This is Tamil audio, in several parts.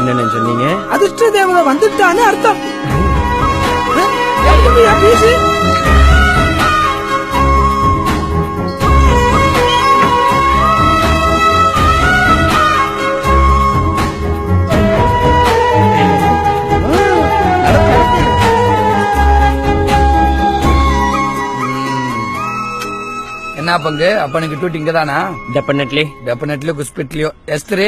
என்னன்னு சொன்னீங்க? அதிர்ஷ்ட தேவதை வந்துட்டான்னு அர்த்தம். என்ன பங்கு அப்பனுக்கு டூட்டி இங்கதானா? டெபினெட்லி குஸ்பிட்லியோ எஸ்திரி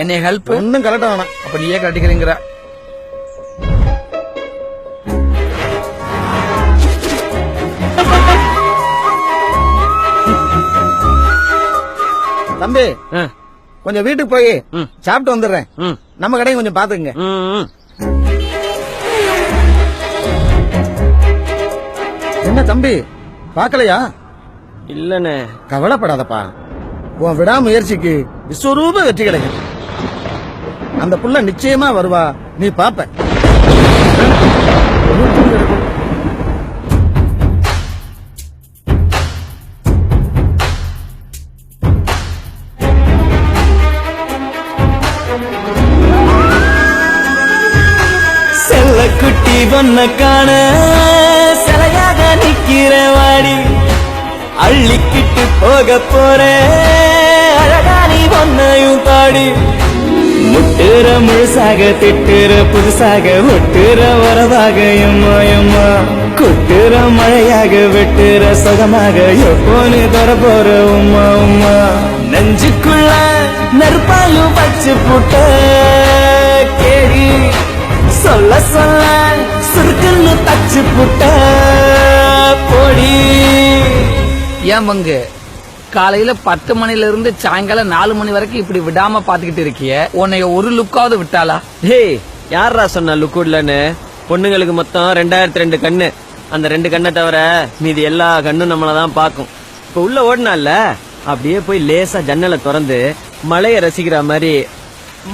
என்னை ஹெல்ப் ஒன்னும் கரெக்டா வேணாம். அப்ப நீயே கட்டிக்கிறீங்கிற. தம்பி கொஞ்சம் வீட்டுக்கு போய் சாப்பிட்டு வந்துடுறேன். நம்ம கடையும் கொஞ்சம் பாத்துக்குங்க. என்ன தம்பி பாக்கலையா? இல்லண்ணே. கவலைப்படாதப்பா, உன் விடாமுயற்சிக்கு விஸ்வரூப வெற்றி கிடைக்கும். அந்த புள்ள நிச்சயமா வருவா, நீ பாப்ப. செல்ல குட்டி பொண்ண காண சிலையாக நிக்கிற வாடி, அள்ளிக்கிட்டு போக போற அழகானி பொண்ணையும் பாடி, முட்டுற முழுசாக திட்டுற புதுசாக ஒட்டுற வரவாக எம்மா எம்மா, கொட்டுற மழையாக வெட்டுற சுகமாக எப்போன்னு தர போற உம்மா உம்மா, நெஞ்சுக்குள்ள நெருப்பாயும் பச்சு புட்ட கேடி, சொல்ல சொல்ல சுருக்குன்னு தச்சு புட்ட பொடி. ஏன் பங்கு காலையில 10 மணில இருந்து சாயங்காலம் 4 மணி வரைக்கும் இப்படி விடாம பாத்துக்கிட்டு இருக்கிய, உன்னைய ஒரு லுக்காவது விட்டாளா? ஹேய், யாரா சொன்னா லுக் விடலன்னு? பொண்ணுங்களுக்கு மொத்தம் 2002 கண்ணு. அந்த 2 கண்ணை தவிர மீதி எல்லா கண்ணும் நம்மளதான் பாக்கும். இப்ப உள்ள ஓடினால அப்படியே போய் லேசா ஜன்னலை திறந்து மழைய ரசிக்கிற மாதிரி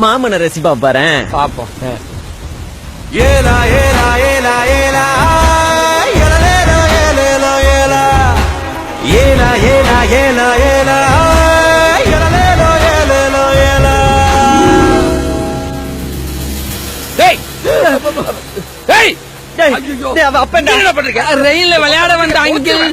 மாமனை ரசிப்பா பாரு. பாப்போம். ஏலா ஏலா ஏலா ஏலா ஏலா ஏலா ஏலா ஏலா ஏலா ஏலா ஏலா ஏலா ஏலா ஏலா. டேய் டேய் அப்ப ரயில்ல விளையாட வந்த அங்கிள்